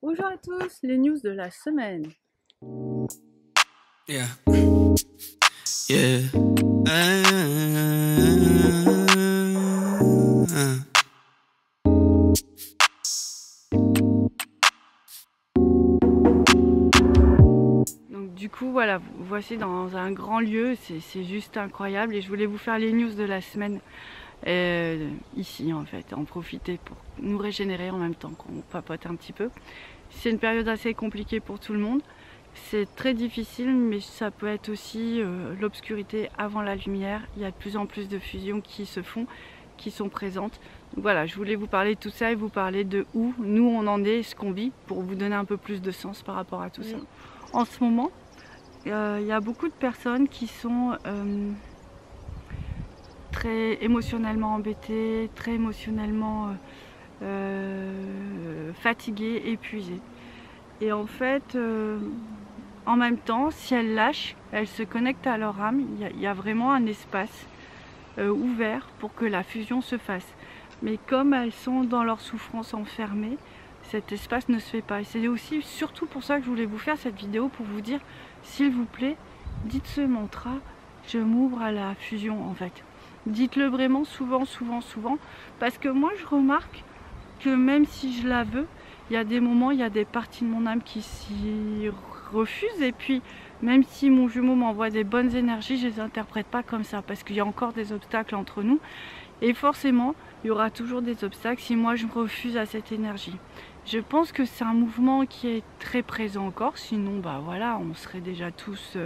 Bonjour à tous, les news de la semaine. Yeah. Yeah. Donc du coup voilà, vous voici dans un grand lieu, c'est juste incroyable et je voulais vous faire les news de la semaine ici en fait, en profiter pour nous régénérer en même temps qu'on papote un petit peu. C'est une période assez compliquée pour tout le monde, c'est très difficile mais ça peut être aussi l'obscurité avant la lumière. Il y a de plus en plus de fusions qui se font, qui sont présentes. Donc voilà, je voulais vous parler de tout ça et vous parler de où nous on en est, ce qu'on vit, pour vous donner un peu plus de sens par rapport à tout ça. En ce moment, il y a beaucoup de personnes qui sont très émotionnellement embêtées, très émotionnellement fatiguées, épuisées. Et en fait, en même temps, si elles lâchent, elles se connectent à leur âme. Il y a vraiment un espace ouvert pour que la fusion se fasse. Mais comme elles sont dans leur souffrance enfermées, cet espace ne se fait pas. Et c'est aussi surtout pour ça que je voulais vous faire cette vidéo, pour vous dire, s'il vous plaît, dites ce mantra, je m'ouvre à la fusion en fait. Dites-le vraiment souvent, souvent, souvent, parce que moi je remarque que même si je la veux, il y a des moments, il y a des parties de mon âme qui s'y refusent, et puis même si mon jumeau m'envoie des bonnes énergies, je les interprète pas comme ça, parce qu'il y a encore des obstacles entre nous, et forcément, il y aura toujours des obstacles si moi je me refuse à cette énergie. Je pense que c'est un mouvement qui est très présent encore, sinon bah voilà, on serait déjà tous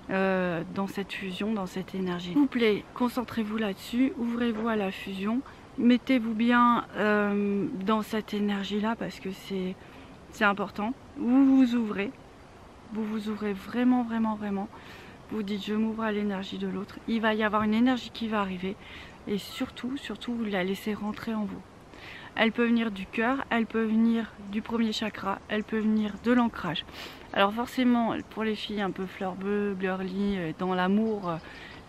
dans cette fusion, dans cette énergie. S'il vous plaît, concentrez-vous là-dessus, ouvrez-vous à la fusion, mettez-vous bien dans cette énergie-là parce que c'est important. Vous vous ouvrez vraiment, vraiment, vraiment. Vous dites je m'ouvre à l'énergie de l'autre. Il va y avoir une énergie qui va arriver et surtout, surtout, vous la laissez rentrer en vous. Elle peut venir du cœur, elle peut venir du premier chakra, elle peut venir de l'ancrage. Alors forcément, pour les filles un peu fleur bleue, girly, dans l'amour,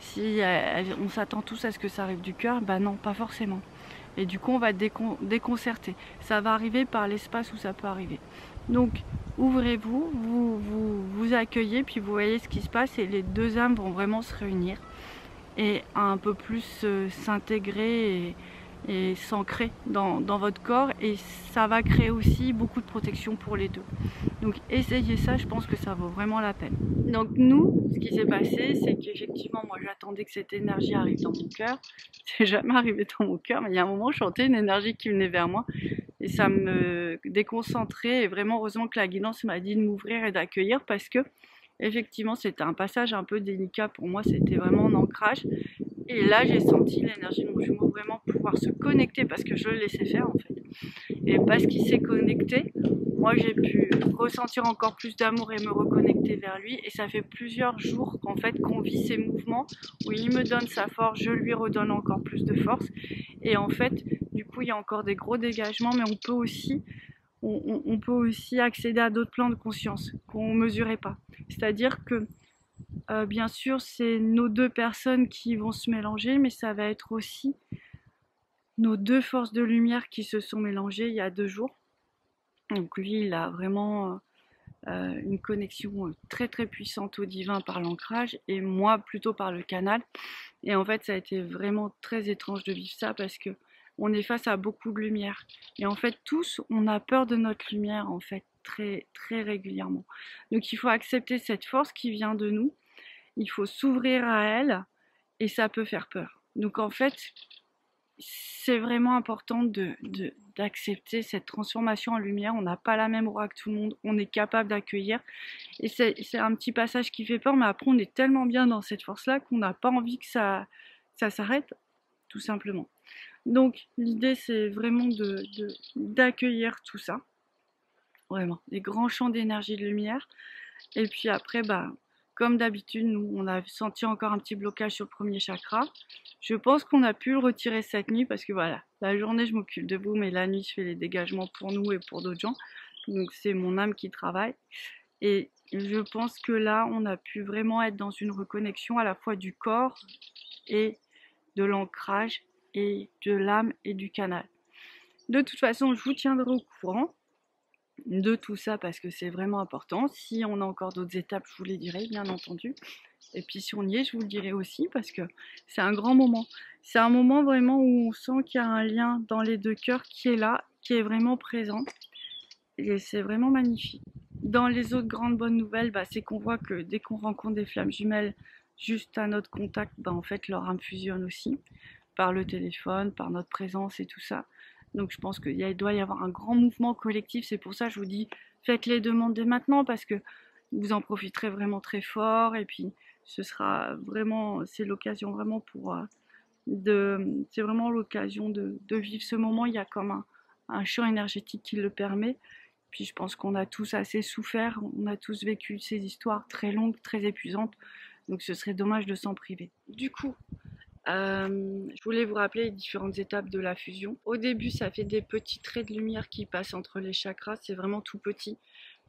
si on s'attend tous à ce que ça arrive du cœur, bah non, pas forcément. Et du coup, on va déconcerter. Ça va arriver par l'espace où ça peut arriver. Donc, ouvrez-vous, vous accueillez, puis vous voyez ce qui se passe et les deux âmes vont vraiment se réunir et un peu plus s'intégrer et s'ancrer dans votre corps, et ça va créer aussi beaucoup de protection pour les deux. Donc essayez ça, je pense que ça vaut vraiment la peine. Donc nous, ce qui s'est passé, c'est qu'effectivement moi j'attendais que cette énergie arrive dans mon cœur. C'est jamais arrivé dans mon cœur, mais il y a un moment je sentais une énergie qui venait vers moi et ça me déconcentrait, et vraiment heureusement que la guidance m'a dit de m'ouvrir et d'accueillir, parce que effectivement c'était un passage un peu délicat pour moi, c'était vraiment en ancrage. Et là, j'ai senti l'énergie de mon jumeau vraiment pouvoir se connecter, parce que je le laissais faire en fait. Et parce qu'il s'est connecté, moi j'ai pu ressentir encore plus d'amour et me reconnecter vers lui. Et ça fait plusieurs jours qu'en fait qu'on vit ces mouvements où il me donne sa force, je lui redonne encore plus de force. Et en fait, du coup, il y a encore des gros dégagements, mais on peut aussi accéder à d'autres plans de conscience qu'on ne mesurait pas. C'est-à-dire que bien sûr, c'est nos deux personnes qui vont se mélanger, mais ça va être aussi nos deux forces de lumière qui se sont mélangées il y a 2 jours. Donc lui, il a vraiment une connexion très très puissante au divin par l'ancrage, et moi plutôt par le canal. Et en fait, ça a été vraiment très étrange de vivre ça, parce que on est face à beaucoup de lumière. Et en fait, tous, on a peur de notre lumière, en fait, très très régulièrement. Donc il faut accepter cette force qui vient de nous, il faut s'ouvrir à elle, et ça peut faire peur. Donc en fait, c'est vraiment important d'accepter cette transformation en lumière. On n'a pas la même aura que tout le monde, on est capable d'accueillir. Et c'est un petit passage qui fait peur, mais après on est tellement bien dans cette force-là qu'on n'a pas envie que ça s'arrête, tout simplement. Donc l'idée, c'est vraiment d'accueillir tout ça. Vraiment, des grands champs d'énergie de lumière. Et puis après, bah, comme d'habitude, nous, on a senti encore un petit blocage sur le premier chakra. Je pense qu'on a pu le retirer cette nuit, parce que voilà, la journée, je m'occupe de vous, mais la nuit, je fais les dégagements pour nous et pour d'autres gens. Donc c'est mon âme qui travaille. Et je pense que là, on a pu vraiment être dans une reconnexion à la fois du corps et de l'ancrage et de l'âme et du canal. De toute façon, je vous tiendrai au courant. de tout ça parce que c'est vraiment important. Si on a encore d'autres étapes, je vous les dirai, bien entendu. Et puis si on y est, je vous le dirai aussi parce que c'est un grand moment. C'est un moment vraiment où on sent qu'il y a un lien dans les deux cœurs qui est là, qui est vraiment présent. Et c'est vraiment magnifique. Dans les autres grandes bonnes nouvelles, c'est qu'on voit que dès qu'on rencontre des flammes jumelles, juste à notre contact, en fait leur âme fusionne aussi, par le téléphone, par notre présence et tout ça. Donc je pense qu'il doit y avoir un grand mouvement collectif. C'est pour ça que je vous dis, faites les demandes dès maintenant parce que vous en profiterez vraiment très fort. Et puis ce sera vraiment, c'est l'occasion vraiment c'est vraiment l'occasion de vivre ce moment. Il y a comme un champ énergétique qui le permet. Puis je pense qu'on a tous assez souffert, on a tous vécu ces histoires très longues, très épuisantes. Donc ce serait dommage de s'en priver. Du coup, je voulais vous rappeler les différentes étapes de la fusion. Au début, ça fait des petits traits de lumière qui passent entre les chakras. C'est vraiment tout petit,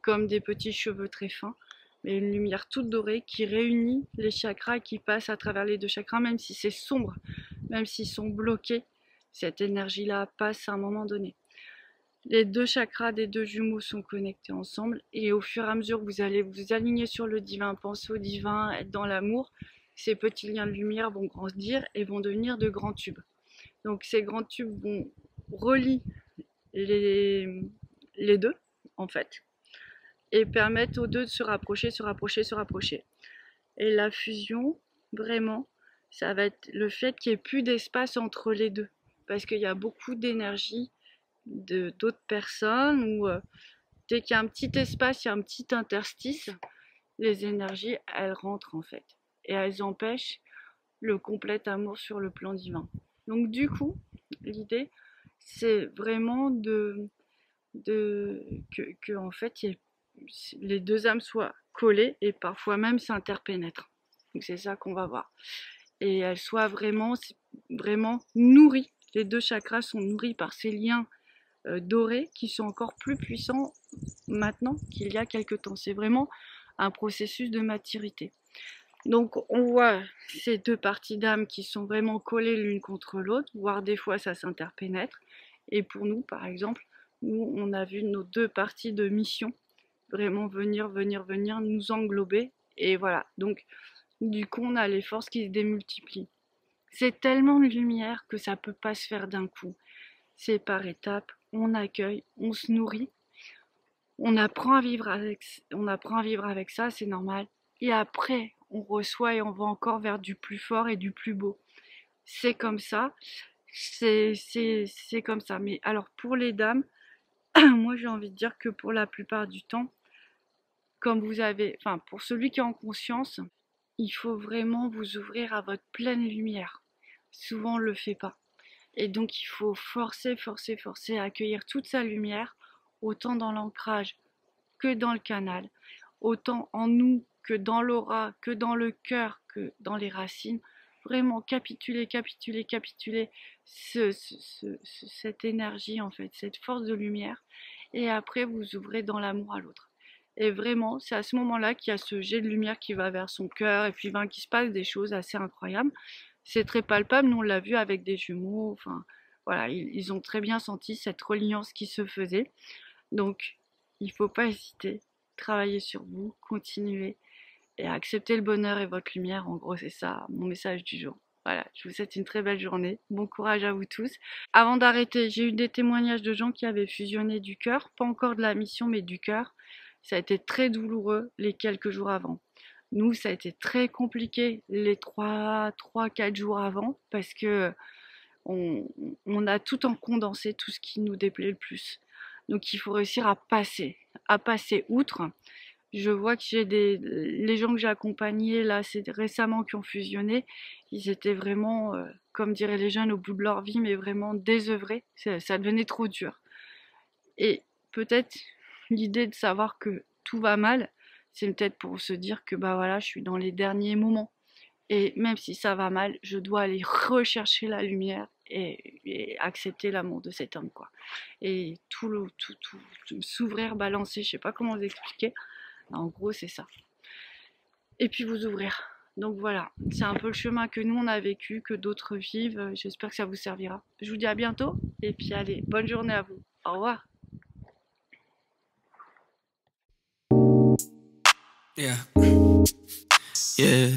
comme des petits cheveux très fins. Mais une lumière toute dorée qui réunit les chakras et qui passe à travers les deux chakras, même si c'est sombre, même s'ils sont bloqués. Cette énergie-là passe à un moment donné. Les deux chakras des deux jumeaux sont connectés ensemble et au fur et à mesure que vous allez vous aligner sur le divin, penser au divin, être dans l'amour, ces petits liens de lumière vont grandir et vont devenir de grands tubes. Donc ces grands tubes vont relier les deux en fait et permettre aux deux de se rapprocher, se rapprocher, se rapprocher. Et la fusion, vraiment, ça va être le fait qu'il n'y ait plus d'espace entre les deux parce qu'il y a beaucoup d'énergie d'autres personnes où dès qu'il y a un petit espace, il y a un petit interstice, les énergies, elles rentrent en fait. Et elles empêchent le complet amour sur le plan divin. Donc du coup, l'idée, c'est vraiment que en fait, les deux âmes soient collées et parfois même s'interpénètrent. Donc c'est ça qu'on va voir. Et elles soient vraiment nourries. Les deux chakras sont nourris par ces liens dorés qui sont encore plus puissants maintenant qu'il y a quelques temps. C'est vraiment un processus de maturité. Donc on voit ces deux parties d'âme qui sont vraiment collées l'une contre l'autre, voire des fois ça s'interpénètre. Et pour nous, par exemple, nous on a vu nos deux parties de mission vraiment venir nous englober. Et voilà, donc du coup on a les forces qui se démultiplient. C'est tellement de lumière que ça peut pas se faire d'un coup. C'est par étapes, on accueille, on se nourrit, on apprend à vivre avec ça, c'est normal. Et après, on reçoit et on va encore vers du plus fort et du plus beau. C'est comme ça, c'est comme ça. Mais alors pour les dames, moi j'ai envie de dire que pour la plupart du temps, comme pour celui qui est en conscience, il faut vraiment vous ouvrir à votre pleine lumière. Souvent on ne le fait pas. Et donc il faut forcer à accueillir toute sa lumière, autant dans l'ancrage que dans le canal, autant en nous que dans l'aura, que dans le cœur, que dans les racines. Vraiment capituler cette énergie en fait, cette force de lumière. Et après vous ouvrez dans l'amour à l'autre. Et vraiment, c'est à ce moment-là qu'il y a ce jet de lumière qui va vers son cœur et puis qu'il se passe des choses assez incroyables. C'est très palpable, nous on l'a vu avec des jumeaux, enfin voilà, ils ont très bien senti cette reliance qui se faisait. Donc, il ne faut pas hésiter, travailler sur vous, continuer et accepter le bonheur et votre lumière. En gros, c'est ça mon message du jour. Voilà, je vous souhaite une très belle journée. Bon courage à vous tous. Avant d'arrêter, j'ai eu des témoignages de gens qui avaient fusionné du cœur, pas encore de la mission, mais du cœur. Ça a été très douloureux les quelques jours avant. Nous, ça a été très compliqué les 3-4 jours avant parce que on a tout en condensé, tout ce qui nous déplaît le plus. Donc il faut réussir à passer outre. Je vois que les gens que j'ai accompagnés là, c'est récemment qui ont fusionné, ils étaient vraiment, comme diraient les jeunes, au bout de leur vie, mais vraiment désœuvrés. Ça devenait trop dur. Et peut-être l'idée de savoir que tout va mal, c'est peut-être pour se dire que voilà, je suis dans les derniers moments. Et même si ça va mal, je dois aller rechercher la lumière et accepter l'amour de cet homme, quoi. Et tout s'ouvrir, balancer, je sais pas comment vous expliquer. En gros, c'est ça. Et puis vous ouvrir. Donc voilà, c'est un peu le chemin que nous on a vécu, que d'autres vivent. J'espère que ça vous servira. Je vous dis à bientôt. Et puis allez, bonne journée à vous. Au revoir. Yeah. Yeah.